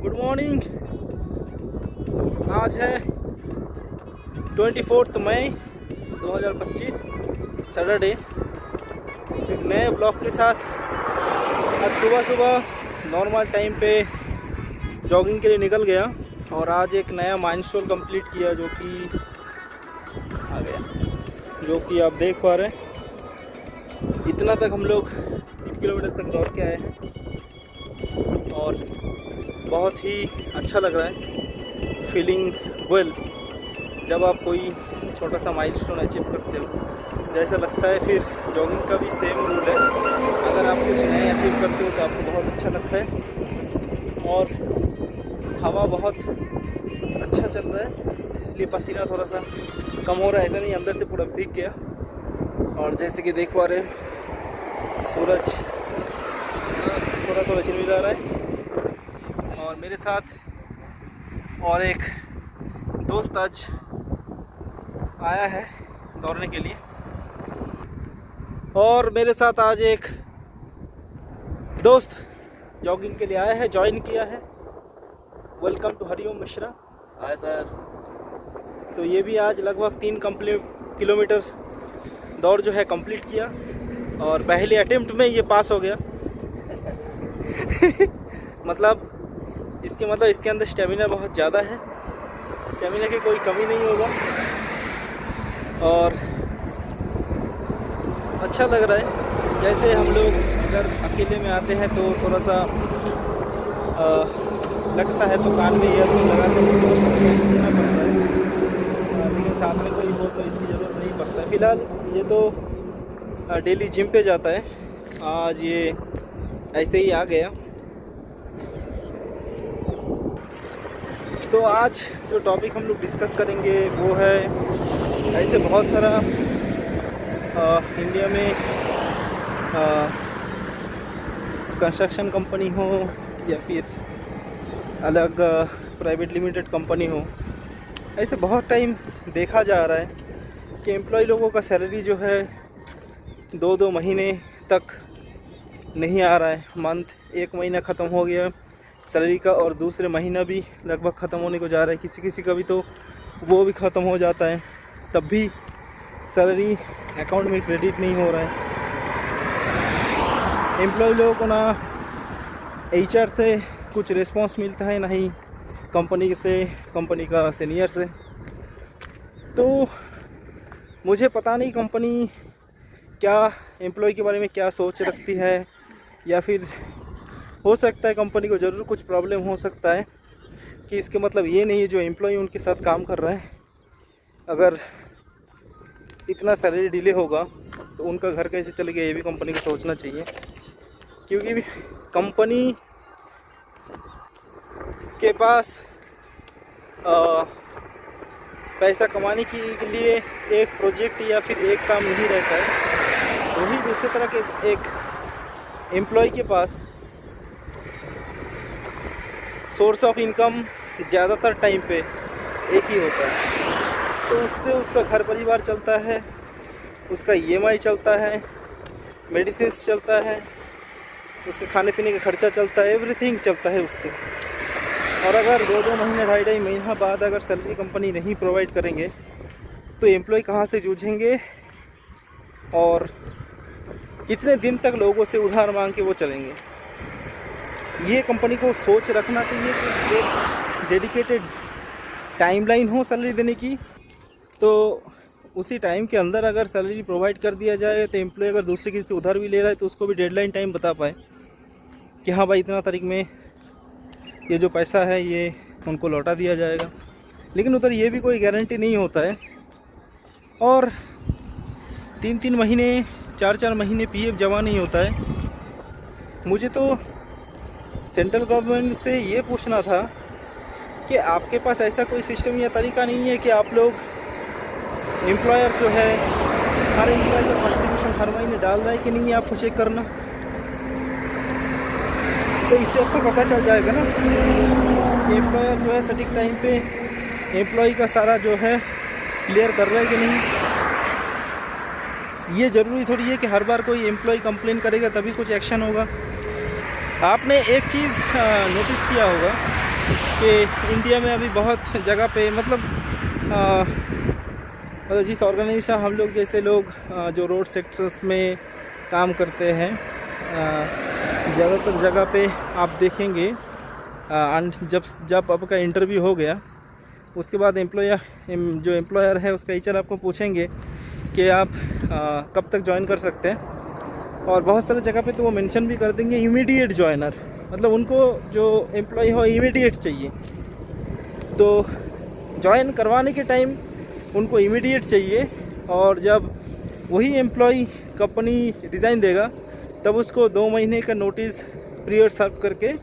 Good morning. आज है 24 मई 2025 Saturday. एक नए ब्लॉग के साथ आज सुबह नॉर्मल टाइम पे जॉगिंग के लिए निकल गया और आज एक नया माइलस्टोन कंप्लीट किया जो कि आ गया, जो कि आप देख पा रहे हैं। इतना तक हम लोग 3 किलोमीटर तक दौड़ के आए हैं और बहुत ही अच्छा लग रहा है। फीलिंग वेल जब आप कोई छोटा सा माइलस्टोन अचीव करते हो, जैसा लगता है फिर जॉगिंग का भी सेम रूल है। अगर आप कुछ नए अचीव करते हो तो आपको बहुत अच्छा लगता है। और हवा बहुत अच्छा चल रहा है, इसलिए पसीना थोड़ा सा कम हो रहा है। ऐसा नहीं अंदर से पूरा भीग गया। और जैसे कि देख पा रहे हैं, सूरज थोड़ा चिलमिला रहा है। और मेरे साथ और एक दोस्त आज आया है दौड़ने के लिए। और मेरे साथ आज एक दोस्त जॉगिंग के लिए आया है, ज्वाइन किया है। Welcome to Hariom Mishra. Hi sir. तो ये भी आज लगभग 3 किलोमीटर दौड़ जो है कंप्लीट किया और पहले अटेम्प्ट में ये पास हो गया। मतलब इसके अंदर स्टेमिना बहुत ज़्यादा है, स्टेमिना की कोई कमी नहीं होगा। और अच्छा लग रहा है। जैसे हम लोग अगर अकेले में आते हैं तो थोड़ा सा लगता है तो कान में ईयरफोन लगा कर सुनना पड़ता है, लेकिन साथ में कोई हो तो इसकी ज़रूरत नहीं पड़ता है। फ़िलहाल ये तो डेली जिम पे जाता है, आज ये ऐसे ही आ गया। तो आज जो टॉपिक हम लोग डिस्कस करेंगे वो है, ऐसे बहुत सारा इंडिया में कंस्ट्रक्शन कंपनी हो या फिर अलग प्राइवेट लिमिटेड कंपनी हो, ऐसे बहुत टाइम देखा जा रहा है कि एम्प्लॉय लोगों का सैलरी जो है 2-2 महीने तक नहीं आ रहा है। मंथ 1 महीना ख़त्म हो गया सैलरी का और दूसरे महीना भी लगभग ख़त्म होने को जा रहा है। किसी का भी तो वो भी ख़त्म हो जाता है, तब भी सैलरी अकाउंट में क्रेडिट नहीं हो रहा है। एम्प्लॉय लोगों को ना एचआर से कुछ रिस्पांस मिलता है, ना ही कंपनी का सीनियर से। तो मुझे पता नहीं कंपनी क्या एम्प्लॉय के बारे में क्या सोच रखती है, या फिर हो सकता है कंपनी को ज़रूर कुछ प्रॉब्लम हो सकता है कि इसके मतलब ये नहीं है जो एम्प्लॉय उनके साथ काम कर रहा है, अगर इतना सैलरी डिले होगा तो उनका घर कैसे चलेगा, ये भी कंपनी को सोचना चाहिए। क्योंकि कंपनी के पास पैसा कमाने के लिए एक प्रोजेक्ट या फिर एक काम नहीं रहता है। वही दूसरी तरह के एक एम्प्लॉय के पास सोर्स ऑफ इनकम ज़्यादातर टाइम पे एक ही होता है। तो उससे उसका घर परिवार चलता है, उसका ईएमआई चलता है, मेडिसिन चलता है, उसके खाने पीने का खर्चा चलता है, एवरीथिंग चलता है उससे। और अगर 2-2 महीने 2.5 महीना बाद अगर सैलरी कंपनी नहीं प्रोवाइड करेंगे तो एम्प्लॉय कहाँ से जूझेंगे और कितने दिन तक लोगों से उधार मांग के वो चलेंगे। ये कंपनी को सोच रखना चाहिए कि एक डेडिकेटेड टाइमलाइन हो सैलरी देने की, तो उसी टाइम के अंदर अगर सैलरी प्रोवाइड कर दिया जाए तो एम्प्लॉय अगर दूसरे किसी से उधार भी ले रहा है तो उसको भी डेडलाइन टाइम बता पाए कि हाँ भाई इतना तारीख में ये जो पैसा है ये उनको लौटा दिया जाएगा। लेकिन उधर ये भी कोई गारंटी नहीं होता है। और 3-3 महीने 4-4 महीने पीएफ जमा नहीं होता है। मुझे तो सेंट्रल गवर्नमेंट से ये पूछना था कि आपके पास ऐसा कोई सिस्टम या तरीका नहीं है कि आप लोग एम्प्लॉयर जो है हर एम्प्लॉय का कॉन्ट्रीब्यूशन हर महीने डाल रहा है कि नहीं है, आपको चेक करना। तो इससे आपको पता चल जाएगा ना कि एम्प्लॉयर जो है सटीक टाइम पे एम्प्लॉय का सारा जो है क्लियर कर रहा है कि नहीं। ये ज़रूरी थोड़ी है कि हर बार कोई एम्प्लॉय कंप्लेन करेगा तभी कुछ एक्शन होगा। आपने एक चीज़ नोटिस किया होगा कि इंडिया में अभी बहुत जगह पे मतलब जिस ऑर्गेनाइजेशन हम लोग जैसे लोग जो रोड सेक्टर्स में काम करते हैं, ज़्यादातर जगह पे आप देखेंगे जब आपका इंटरव्यू हो गया उसके बाद जो एम्प्लॉयर है उसका एचआर आपको पूछेंगे कि आप कब तक ज्वाइन कर सकते हैं, और बहुत सारे जगह पे तो वो मेंशन भी कर देंगे इमीडिएट ज्वाइनर, मतलब उनको जो एम्प्लॉय हो इमीडिएट चाहिए। तो ज्वाइन करवाने के टाइम उनको इमीडिएट चाहिए, और जब वही एम्प्लॉय कंपनी रिज़ाइन देगा तब उसको 2 महीने का नोटिस पीरियड सर्व करके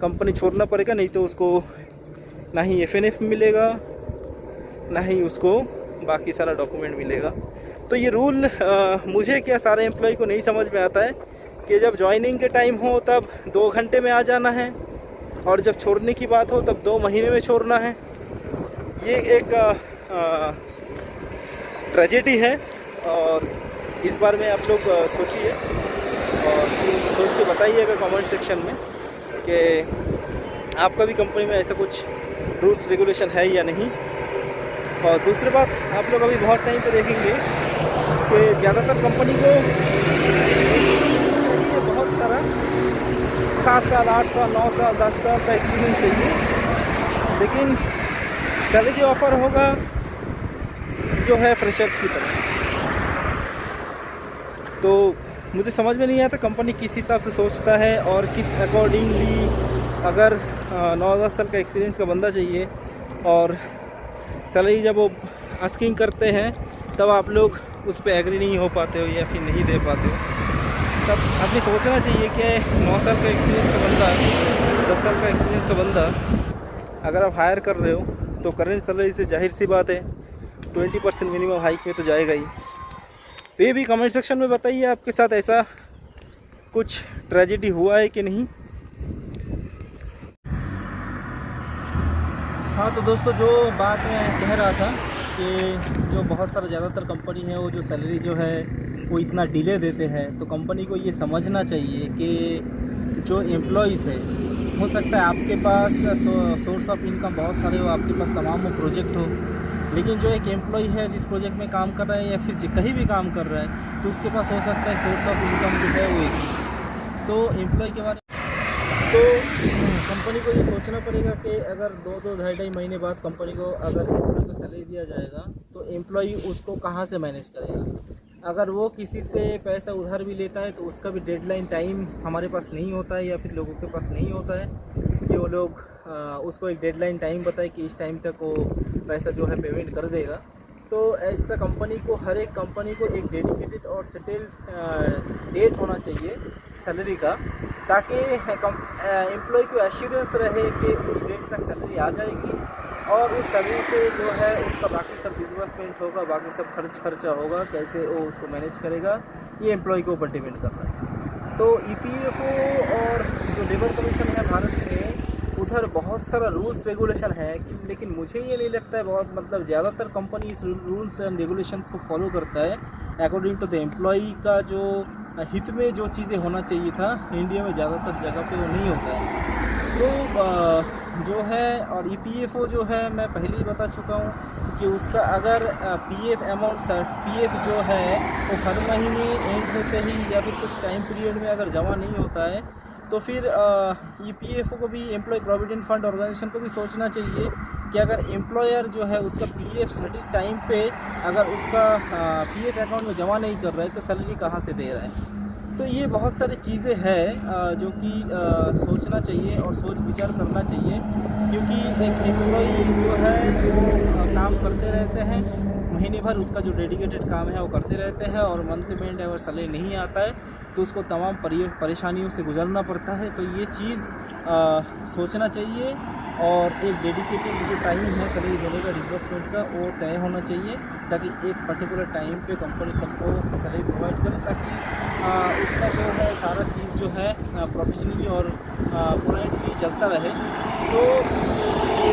कंपनी छोड़ना पड़ेगा, नहीं तो उसको ना ही एफएनएफ मिलेगा ना ही उसको बाकी सारा डॉक्यूमेंट मिलेगा। तो ये रूल मुझे क्या सारे एम्प्लॉय को नहीं समझ में आता है कि जब ज्वाइनिंग के टाइम हो तब 2 घंटे में आ जाना है, और जब छोड़ने की बात हो तब 2 महीने में छोड़ना है। ये एक ट्रेजेडी है, और इस बारे में आप लोग सोचिए और सोच के बताइएगा कमेंट सेक्शन में कि आपका भी कंपनी में ऐसा कुछ रूल्स रेगुलेशन है या नहीं। और दूसरी बात, आप लोग अभी बहुत टाइम पे देखेंगे कि ज़्यादातर कंपनी को बहुत सारा 7 साल 8 साल 9 साल 10 साल का एक्सपीरियंस चाहिए, लेकिन सैलरी ऑफ़र होगा जो है फ्रेशर्स की तरह। तो मुझे समझ में नहीं आता कंपनी किस हिसाब से सोचता है और किस अकॉर्डिंगली, अगर 9-10 साल का एक्सपीरियंस का बंदा चाहिए और सैलरी जब वो आस्किंग करते हैं तब आप लोग उस पर एग्री नहीं हो पाते हो या फिर नहीं दे पाते हो। तब आपने सोचना चाहिए कि 9 साल का एक्सपीरियंस का बंदा, 10 साल का एक्सपीरियंस का बंदा अगर आप हायर कर रहे हो तो करेंट सैलरी से जाहिर सी बात है 20% मिनिमम हाइक में तो जाएगा ही। तो ये भी कमेंट सेक्शन में बताइए आपके साथ ऐसा कुछ ट्रेजेडी हुआ है कि नहीं। हाँ तो दोस्तों, जो बात मैं कह रहा था कि जो बहुत सारा ज़्यादातर कंपनी है वो जो सैलरी जो है वो इतना डिले देते हैं, तो कंपनी को ये समझना चाहिए कि जो एम्प्लॉइज़ है, हो सकता है आपके पास सोर्स ऑफ इनकम बहुत सारे हो, आपके पास तमाम वो प्रोजेक्ट हो, लेकिन जो एक एम्प्लॉय है जिस प्रोजेक्ट में काम कर रहा है या फिर कहीं भी काम कर रहा है, तो उसके पास हो सकता है सोर्स ऑफ इनकम जो है वो एक ही। तो एम्प्लॉय के बारे में तो कंपनी को ये सोचना पड़ेगा कि अगर 2-2 महीने बाद कंपनी को अगर एम्प्लॉय को सैलरी दिया जाएगा तो एम्प्लॉय उसको कहाँ से मैनेज करेगा। अगर वो किसी से पैसा उधार भी लेता है तो उसका भी डेडलाइन टाइम हमारे पास नहीं होता है या फिर लोगों के पास नहीं होता है कि वो लोग उसको एक डेडलाइन टाइम बताए कि इस टाइम तक वो पैसा जो है पेमेंट कर देगा। तो ऐसा कंपनी को, हर एक कंपनी को एक डेडिकेटेड और सेटल्ड डेट होना चाहिए सैलरी का, ताकि एम्प्लॉय को एश्योरेंस रहे कि उस डेट तक सैलरी आ जाएगी और उस सैलरी से जो है उसका बाकी सब डिस्बर्समेंट होगा, बाकी सब खर्चा होगा, कैसे वो उसको मैनेज करेगा, ये एम्प्लॉय के ऊपर डिपेंड करता है। तो ईपीएफओ और जो लेबर कमीशन है भारत में, उधर बहुत सारा रूल्स रेगुलेशन है, लेकिन मुझे ये नहीं लगता है बहुत, मतलब ज़्यादातर कंपनी इस रूल्स एंड रेगुलेशन को फॉलो करता है अकॉर्डिंग टू द एम्प्लॉय का जो हित में जो चीज़ें होना चाहिए था इंडिया में ज़्यादातर जगह पे वो नहीं होता है। तो जो है, और ईपीएफओ जो है मैं पहले ही बता चुका हूँ कि उसका अगर पीएफ अमाउंट पीएफ जो है वो हर महीने एंड होते ही या फिर कुछ टाइम पीरियड में अगर जमा नहीं होता है तो फिर ईपीएफओ को भी, एम्प्लॉय प्रोविडेंट फंड ऑर्गेनाइजेशन को भी सोचना चाहिए कि अगर एम्प्लॉयर जो है उसका पीएफ सटीक टाइम पे अगर उसका पीएफ अकाउंट में जमा नहीं कर रहा है तो सैलरी कहाँ से दे रहा है। तो ये बहुत सारी चीज़ें हैं जो कि सोचना चाहिए और सोच विचार करना चाहिए, क्योंकि एक एम्प्लॉय जो है वो काम करते रहते हैं महीने भर, उसका जो डेडिकेटेड काम है वो करते रहते हैं और मंथ में अगर सैलरी नहीं आता है तो उसको तमाम परेशानियों से गुजरना पड़ता है। तो ये चीज़ सोचना चाहिए और एक डेडिकेटेड जो टाइम है सैलरी देने का, डिस्बर्समेंट का, वो तय होना चाहिए ताकि एक पर्टिकुलर टाइम पे कंपनी सबको सैलरी प्रोवाइड करे, ताकि उसका जो है सारा चीज़ जो है प्रोफेशनली और पोलाइटली चलता रहे। तो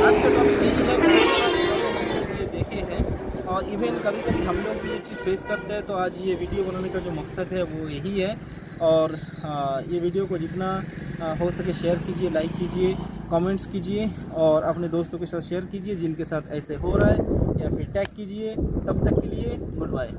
आज का टॉपिक यही है, ये देखे हैं, और इवन कभी कभी हम लोग भी ये चीज़ फेस करते हैं। तो आज ये वीडियो बनाने का जो मकसद है वो यही है, और ये वीडियो को जितना हो सके शेयर कीजिए, लाइक कीजिए, कमेंट्स कीजिए और अपने दोस्तों के साथ शेयर कीजिए जिनके साथ ऐसे हो रहा है, या फिर टैग कीजिए। तब तक के लिए गुड बाय।